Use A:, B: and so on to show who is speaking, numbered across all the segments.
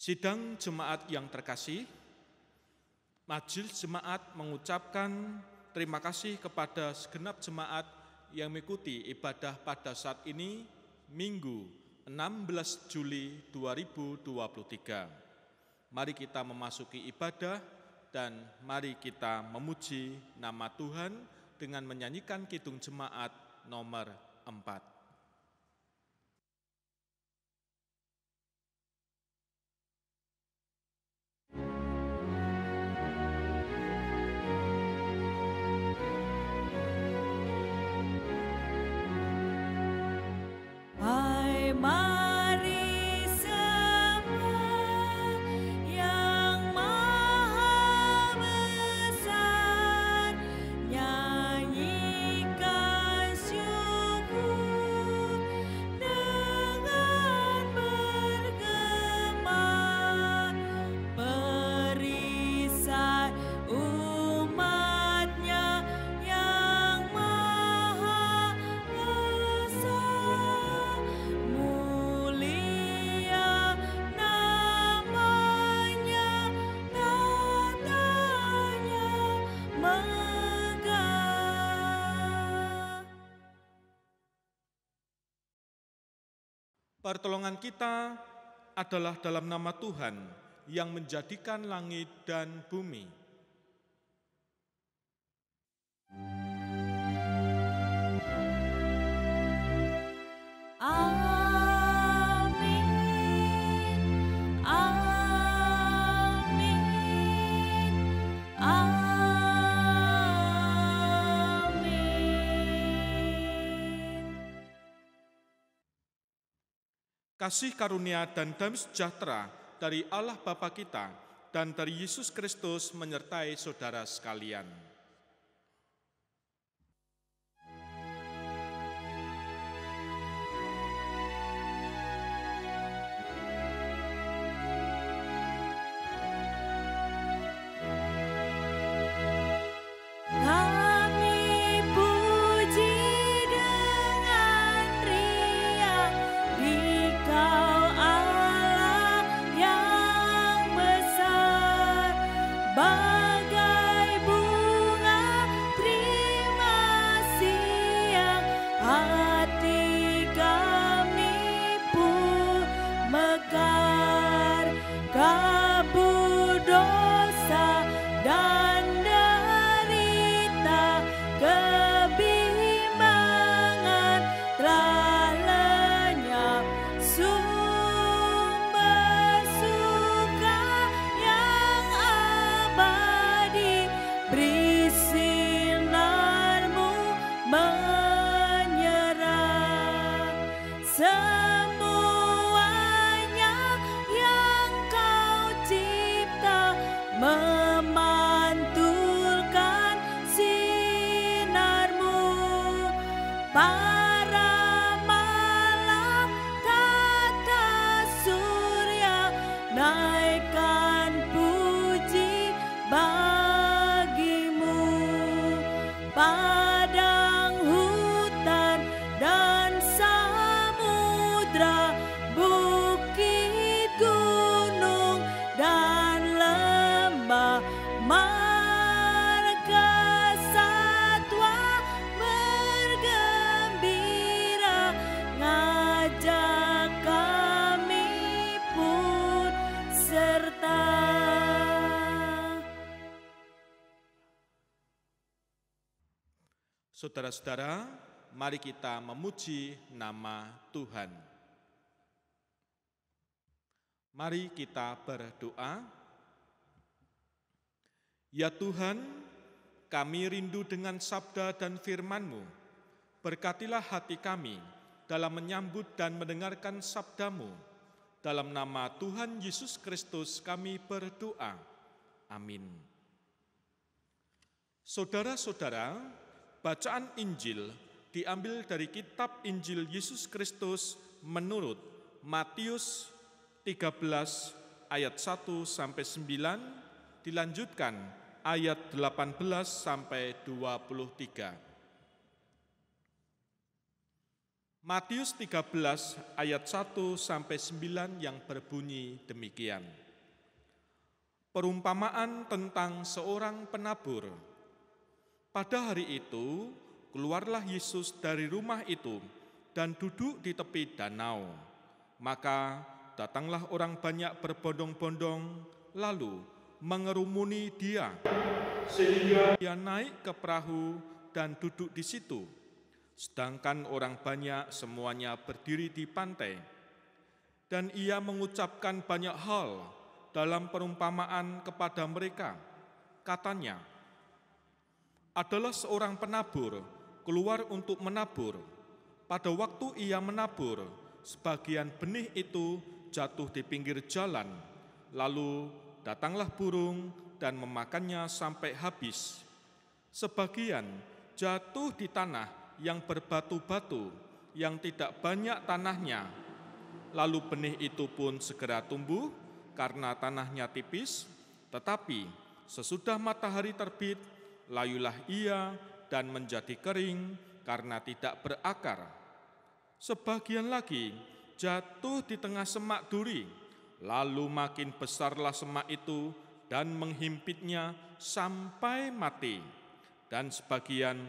A: Sidang jemaat yang terkasih, Majelis Jemaat mengucapkan terima kasih kepada segenap jemaat yang mengikuti ibadah pada saat ini, Minggu 16 Juli 2023. Mari kita memasuki ibadah dan mari kita memuji nama Tuhan dengan menyanyikan Kidung Jemaat nomor 4. Pertolongan kita adalah dalam nama Tuhan yang menjadikan langit dan bumi.
B: Amin, amin, amin.
A: Kasih karunia dan damai sejahtera dari Allah Bapa kita dan dari Yesus Kristus menyertai saudara sekalian. Saudara-saudara, mari kita memuji nama Tuhan. Mari kita berdoa. Ya Tuhan, kami rindu dengan sabda dan firman-Mu. Berkatilah hati kami dalam menyambut dan mendengarkan sabda-Mu. Dalam nama Tuhan Yesus Kristus kami berdoa. Amin. Saudara-saudara, bacaan Injil diambil dari kitab Injil Yesus Kristus menurut Matius 13 ayat 1-9, dilanjutkan ayat 18-23. Matius 13 ayat 1 sampai 9 yang berbunyi demikian. Perumpamaan tentang seorang penabur. Pada hari itu, keluarlah Yesus dari rumah itu dan duduk di tepi danau. Maka datanglah orang banyak berbondong-bondong, lalu mengerumuni dia, sehingga dia naik ke perahu dan duduk di situ. Sedangkan orang banyak semuanya berdiri di pantai. Dan ia mengucapkan banyak hal dalam perumpamaan kepada mereka. Katanya, adalah seorang penabur keluar untuk menabur. Pada waktu ia menabur, sebagian benih itu jatuh di pinggir jalan. Lalu datanglah burung dan memakannya sampai habis. Sebagian jatuh di tanah yang berbatu-batu, yang tidak banyak tanahnya. Lalu benih itu pun segera tumbuh karena tanahnya tipis, tetapi sesudah matahari terbit, layulah ia dan menjadi kering karena tidak berakar. Sebagian lagi jatuh di tengah semak duri, lalu makin besarlah semak itu dan menghimpitnya sampai mati. Dan sebagian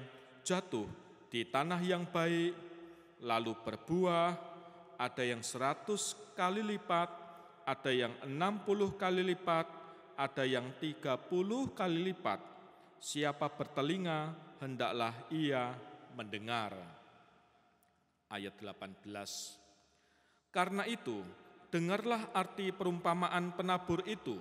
A: jatuh di tanah yang baik, lalu berbuah, ada yang 100 kali lipat, ada yang 60 kali lipat, ada yang 30 kali lipat. Siapa bertelinga, hendaklah ia mendengar. Ayat 18. Karena itu, dengarlah arti perumpamaan penabur itu.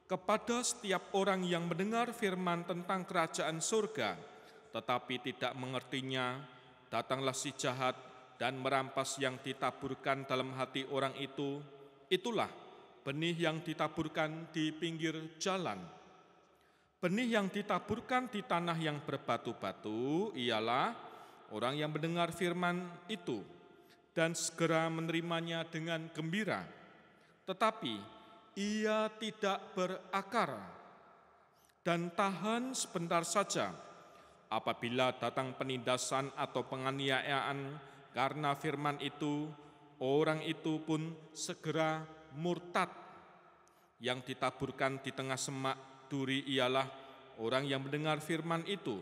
A: Kepada setiap orang yang mendengar firman tentang kerajaan surga, tetapi tidak mengertinya, datanglah si jahat dan merampas yang ditaburkan dalam hati orang itu. Itulah benih yang ditaburkan di pinggir jalan. Benih yang ditaburkan di tanah yang berbatu-batu ialah orang yang mendengar firman itu dan segera menerimanya dengan gembira. Tetapi ia tidak berakar dan tahan sebentar saja. Apabila datang penindasan atau penganiayaan karena firman itu, orang itu pun segera murtad. Yang ditaburkan di tengah semak duri ialah orang yang mendengar firman itu,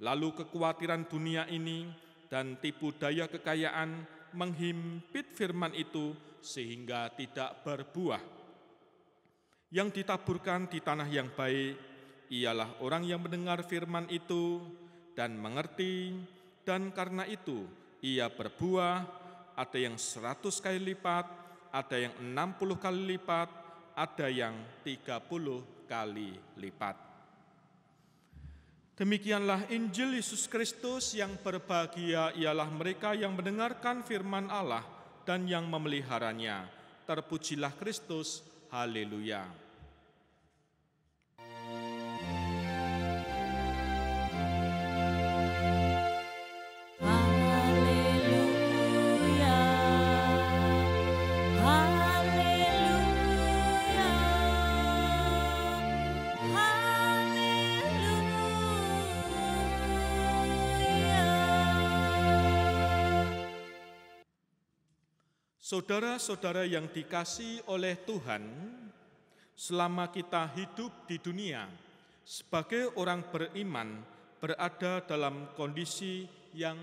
A: lalu kekhawatiran dunia ini dan tipu daya kekayaan menghimpit firman itu sehingga tidak berbuah. Yang ditaburkan di tanah yang baik ialah orang yang mendengar firman itu dan mengerti, dan karena itu ia berbuah, ada yang 100 kali lipat, ada yang 60 kali lipat, ada yang 30 kali lipat. Demikianlah Injil Yesus Kristus. Yang berbahagia ialah mereka yang mendengarkan firman Allah dan yang memeliharanya. Terpujilah Kristus, haleluya.
B: Haleluya, haleluya, haleluya.
A: Saudara-saudara yang dikasihi oleh Tuhan, selama kita hidup di dunia, sebagai orang beriman berada dalam kondisi yang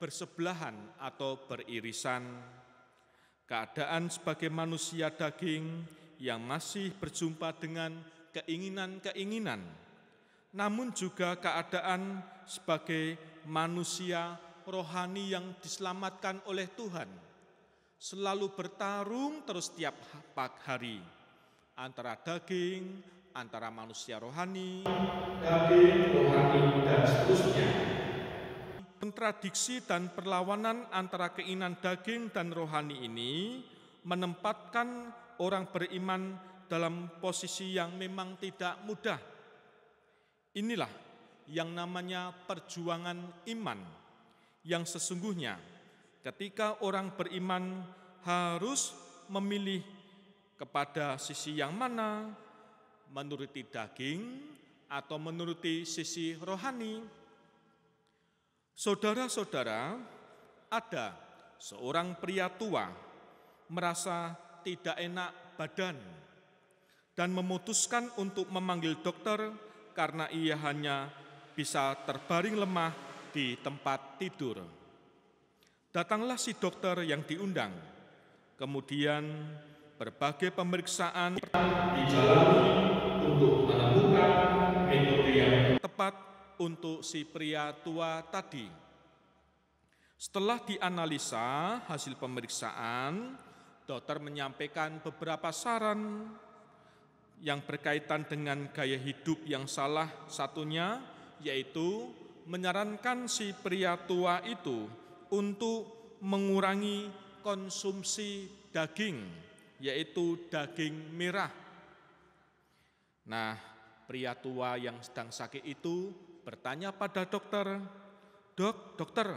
A: bersebelahan atau beririsan. Keadaan sebagai manusia daging yang masih berjumpa dengan keinginan-keinginan, namun juga keadaan sebagai manusia rohani yang diselamatkan oleh Tuhan, selalu bertarung terus setiap hari antara daging, antara manusia rohani, daging, rohani, dan seterusnya. Kontradiksi dan perlawanan antara keinginan daging dan rohani ini menempatkan orang beriman dalam posisi yang memang tidak mudah. Inilah yang namanya perjuangan iman, yang sesungguhnya ketika orang beriman harus memilih kepada sisi yang mana, menuruti daging atau menuruti sisi rohani. Saudara-saudara, ada seorang pria tua merasa tidak enak badan dan memutuskan untuk memanggil dokter karena ia hanya bisa terbaring lemah di tempat tidur. Datanglah si dokter yang diundang. Kemudian berbagai pemeriksaan dijalani untuk menemukan metode yang tepat untuk si pria tua tadi. Setelah dianalisa hasil pemeriksaan, dokter menyampaikan beberapa saran yang berkaitan dengan gaya hidup yang salah satunya, yaitu menyarankan si pria tua itu untuk mengurangi konsumsi daging, yaitu daging merah. Nah, pria tua yang sedang sakit itu bertanya pada dokter, Dokter,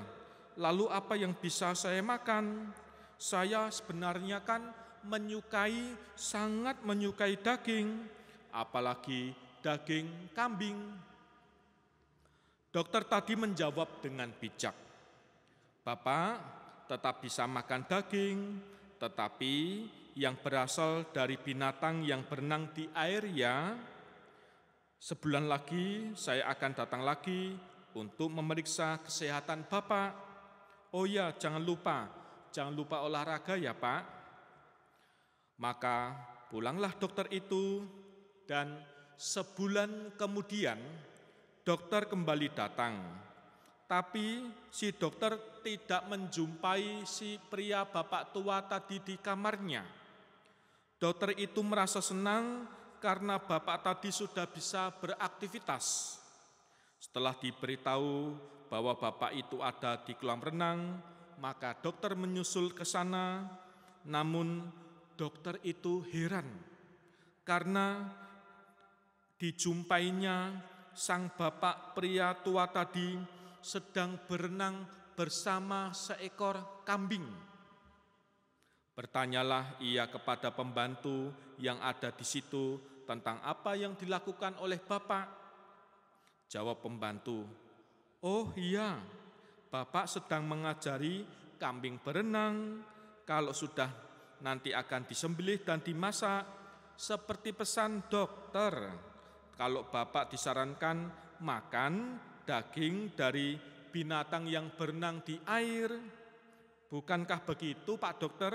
A: lalu apa yang bisa saya makan? Saya sebenarnya kan sangat menyukai daging, apalagi daging kambing." Dokter tadi menjawab dengan bijak, "Bapak tetap bisa makan daging, tetapi yang berasal dari binatang yang berenang di air ya. Sebulan lagi saya akan datang lagi untuk memeriksa kesehatan Bapak. Oh ya, jangan lupa olahraga ya Pak." Maka pulanglah dokter itu, dan sebulan kemudian dokter kembali datang. Tapi si dokter tidak menjumpai si pria bapak tua tadi di kamarnya. Dokter itu merasa senang karena bapak tadi sudah bisa beraktivitas. Setelah diberitahu bahwa bapak itu ada di kolam renang, maka dokter menyusul ke sana. Namun dokter itu heran karena dijumpainya sang bapak pria tua tadi sedang berenang bersama seekor kambing. Bertanyalah ia kepada pembantu yang ada di situ tentang apa yang dilakukan oleh bapak. Jawab pembantu, "Oh iya, bapak sedang mengajari kambing berenang. Kalau sudah nanti akan disembelih dan dimasak seperti pesan dokter. Kalau bapak disarankan makan daging dari binatang yang berenang di air. Bukankah begitu Pak Dokter?"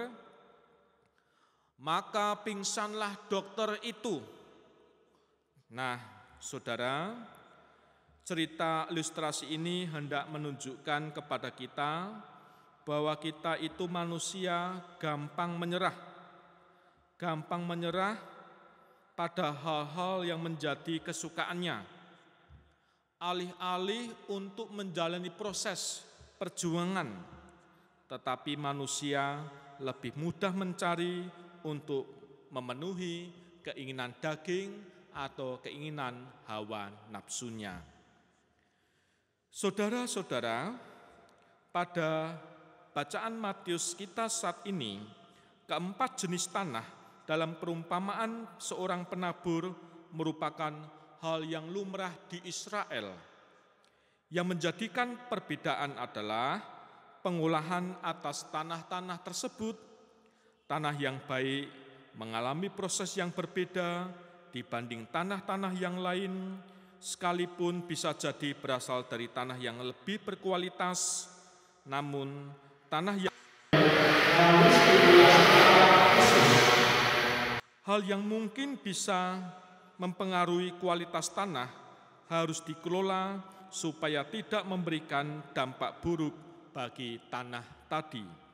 A: Maka pingsanlah dokter itu. Nah, saudara, cerita ilustrasi ini hendak menunjukkan kepada kita bahwa kita itu manusia gampang menyerah pada hal-hal yang menjadi kesukaannya, alih-alih untuk menjalani proses perjuangan. Tetapi manusia lebih mudah mencari untuk memenuhi keinginan daging atau keinginan hawa nafsunya. Saudara-saudara, pada bacaan Matius kita saat ini, keempat jenis tanah dalam perumpamaan seorang penabur merupakan hal yang lumrah di Israel. Yang menjadikan perbedaan adalah pengolahan atas tanah-tanah tersebut. Tanah yang baik mengalami proses yang berbeda dibanding tanah-tanah yang lain, sekalipun bisa jadi berasal dari tanah yang lebih berkualitas, namun tanah yang hal yang mungkin bisa mempengaruhi kualitas tanah harus dikelola supaya tidak memberikan dampak buruk bagi tanah tadi.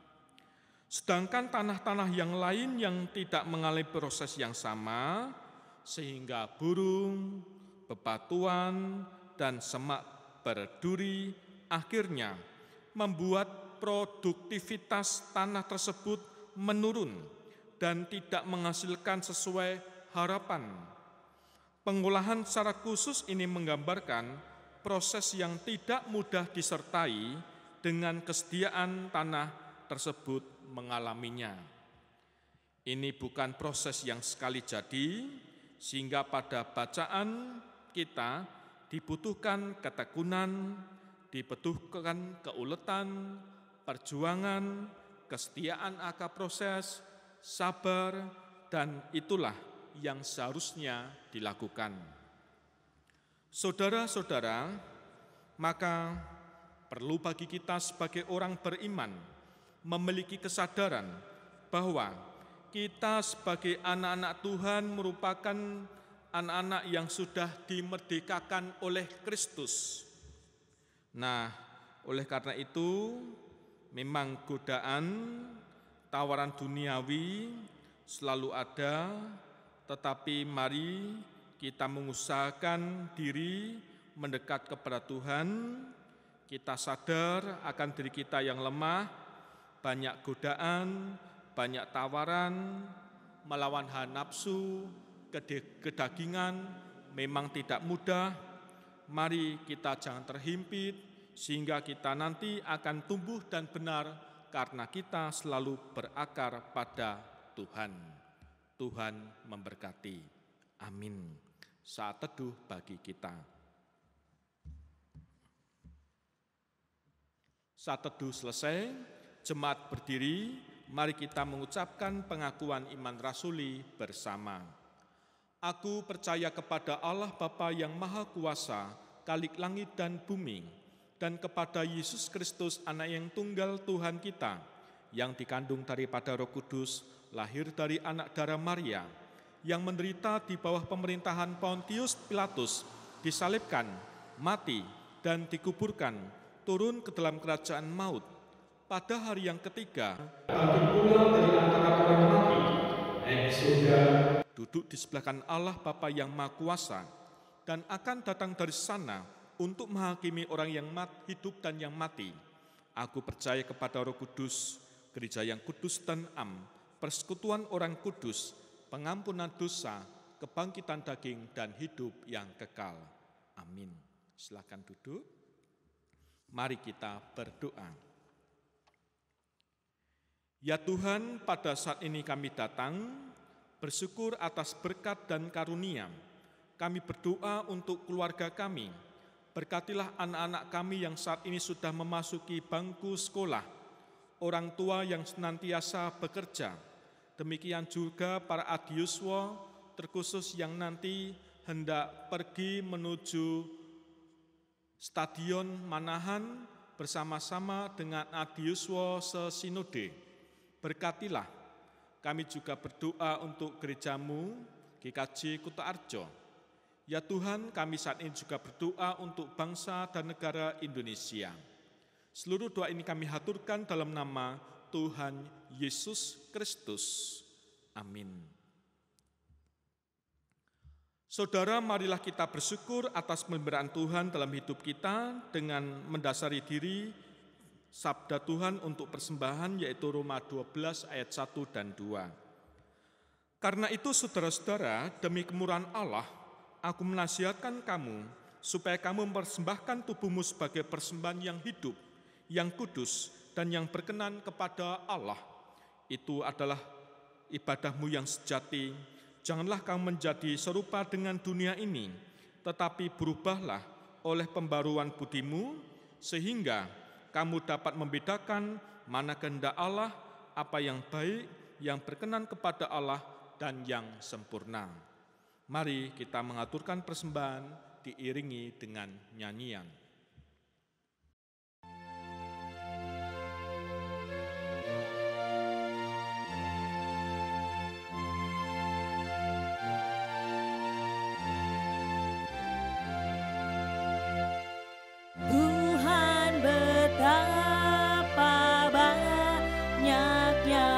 A: Sedangkan tanah-tanah yang lain yang tidak mengalami proses yang sama, sehingga burung, bebatuan, dan semak berduri akhirnya membuat produktivitas tanah tersebut menurun dan tidak menghasilkan sesuai harapan. Pengolahan secara khusus ini menggambarkan proses yang tidak mudah disertai dengan kesediaan tanah tersebut mengalaminya. Ini bukan proses yang sekali jadi, sehingga pada bacaan kita dibutuhkan ketekunan, dibutuhkan keuletan, perjuangan, kesetiaan akan proses, sabar, dan itulah yang seharusnya dilakukan. Saudara-saudara, maka perlu bagi kita sebagai orang beriman memiliki kesadaran bahwa kita sebagai anak-anak Tuhan merupakan anak-anak yang sudah dimerdekakan oleh Kristus. Nah, oleh karena itu, memang godaan, tawaran duniawi selalu ada, tetapi mari kita mengusahakan diri mendekat kepada Tuhan. Kita sadar akan diri kita yang lemah, banyak godaan, banyak tawaran, melawan hawa nafsu, kedagingan memang tidak mudah. Mari kita jangan terhimpit, sehingga kita nanti akan tumbuh dan benar karena kita selalu berakar pada Tuhan. Tuhan memberkati. Amin. Saat teduh bagi kita. Saat teduh selesai, jemaat berdiri, mari kita mengucapkan pengakuan iman rasuli bersama. Aku percaya kepada Allah Bapa yang Maha Kuasa, Khalik langit dan bumi, dan kepada Yesus Kristus, Anak yang tunggal Tuhan kita, yang dikandung daripada Roh Kudus, lahir dari anak darah Maria, yang menderita di bawah pemerintahan Pontius Pilatus, disalibkan, mati, dan dikuburkan, turun ke dalam kerajaan maut. Pada hari yang ketiga, bangkit pula dari antara orang mati, naik ke surga, duduk di sebelah kanan Allah Bapa yang Maha Kuasa, dan akan datang dari sana untuk menghakimi orang yang hidup dan yang mati. Aku percaya kepada Roh Kudus, gereja yang kudus dan am, persekutuan orang kudus, pengampunan dosa, kebangkitan daging, dan hidup yang kekal. Amin. Silakan duduk. Mari kita berdoa. Ya Tuhan, pada saat ini kami datang bersyukur atas berkat dan karunia. Kami berdoa untuk keluarga kami. Berkatilah anak-anak kami yang saat ini sudah memasuki bangku sekolah, orang tua yang senantiasa bekerja. Demikian juga para adiuswa, terkhusus yang nanti hendak pergi menuju Stadion Manahan bersama-sama dengan adiuswa sesinode. Berkatilah. Kami juga berdoa untuk gerejamu, GKJ Kuto Arjo. Ya Tuhan, kami saat ini juga berdoa untuk bangsa dan negara Indonesia. Seluruh doa ini kami haturkan dalam nama Tuhan Yesus Kristus. Amin. Saudara, marilah kita bersyukur atas pemeliharaan Tuhan dalam hidup kita dengan mendasari diri sabda Tuhan untuk persembahan, yaitu Roma 12 ayat 1 dan 2. Karena itu saudara-saudara, demi kemurahan Allah, aku menasihatkan kamu supaya kamu mempersembahkan tubuhmu sebagai persembahan yang hidup, yang kudus, dan yang berkenan kepada Allah. Itu adalah ibadahmu yang sejati. Janganlah kamu menjadi serupa dengan dunia ini, tetapi berubahlah oleh pembaruan budimu, sehingga kamu dapat membedakan mana kehendak Allah, apa yang baik, yang berkenan kepada Allah, dan yang sempurna. Mari kita mengaturkan persembahan diiringi dengan nyanyian.
B: Tuhan betapa banyaknya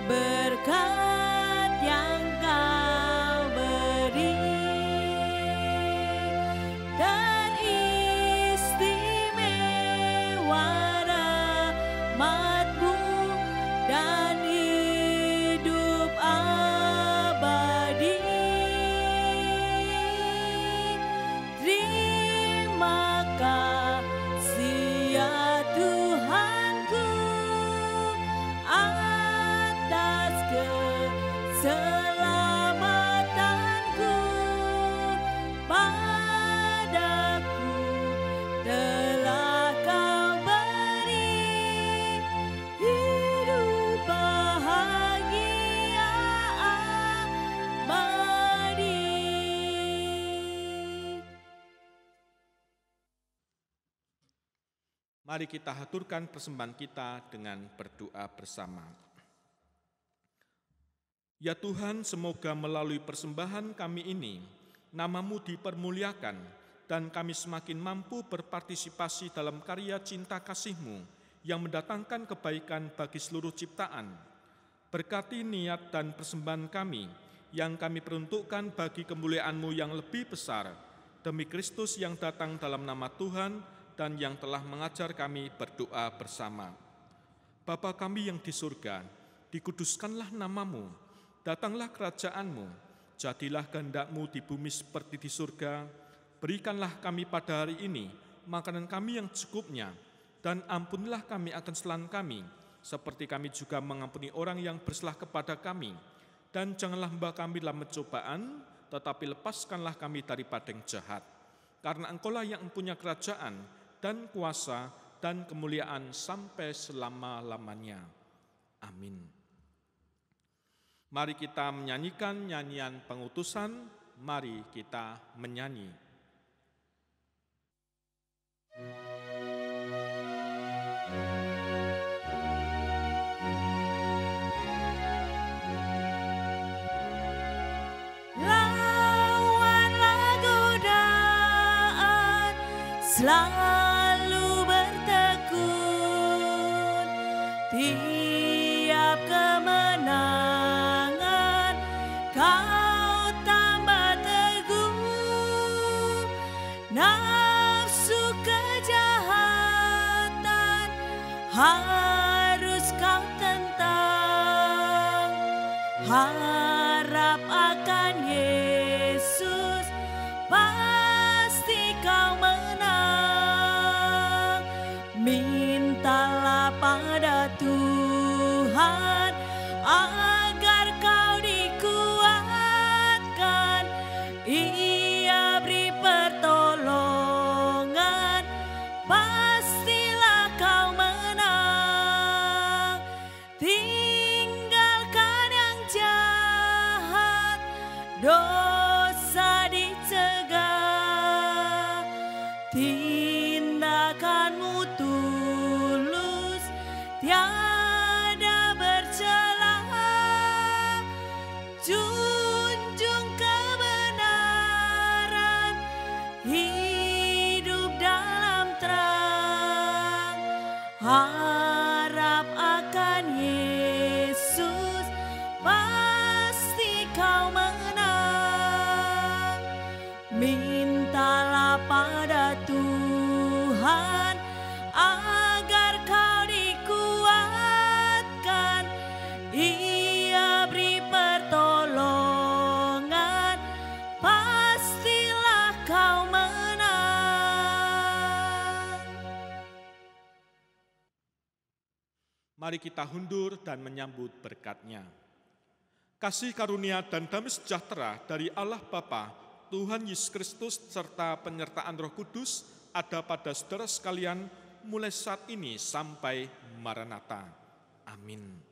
B: berkat yang Kau beri, dan
A: Mari kita haturkan persembahan kita dengan berdoa bersama. Ya Tuhan, semoga melalui persembahan kami ini, nama-Mu dipermuliakan, dan kami semakin mampu berpartisipasi dalam karya cinta kasih-Mu yang mendatangkan kebaikan bagi seluruh ciptaan. Berkati niat dan persembahan kami yang kami peruntukkan bagi kemuliaan-Mu yang lebih besar, demi Kristus yang datang dalam nama Tuhan dan yang telah mengajar kami berdoa bersama. Bapa kami yang di surga, dikuduskanlah nama-Mu, datanglah kerajaan-Mu, jadilah kehendak-Mu di bumi seperti di surga. Berikanlah kami pada hari ini makanan kami yang cukupnya, dan ampunilah kami akan kesalahan kami, seperti kami juga mengampuni orang yang bersalah kepada kami. Dan janganlah membawa kami dalam pencobaan, tetapi lepaskanlah kami daripada yang jahat. Karena Engkau-lah yang mempunyai kerajaan dan kuasa dan kemuliaan sampai selama-lamanya. Amin. Mari kita menyanyikan nyanyian pengutusan, mari kita menyanyi.
B: Lawanlah godaan, selalu bertekun, tiap kemenangan kau tambah teguh. Nafsu kejahatan harus kau tentang. Harap akan Yesus, pasti kau menang. Mintalah pada Tuhan agar kau dikuatkan. Ia beri pertolongan, pastilah kau menang. Tinggalkan yang jahat, dosa dicegah. Tindakanmu tulus, tiada bercela. Junjung kebenaran, hidup dalam terang. Harap akan Yesus, pasti kau menang. Mintalah pada Tuhan agar kau dikuatkan. Ia beri pertolongan, pastilah kau menang.
A: Mari kita hundur dan menyambut berkat-Nya. Kasih karunia dan damai sejahtera dari Allah Bapa, Tuhan Yesus Kristus, serta penyertaan Roh Kudus ada pada saudara sekalian mulai saat ini sampai Maranatha. Amin.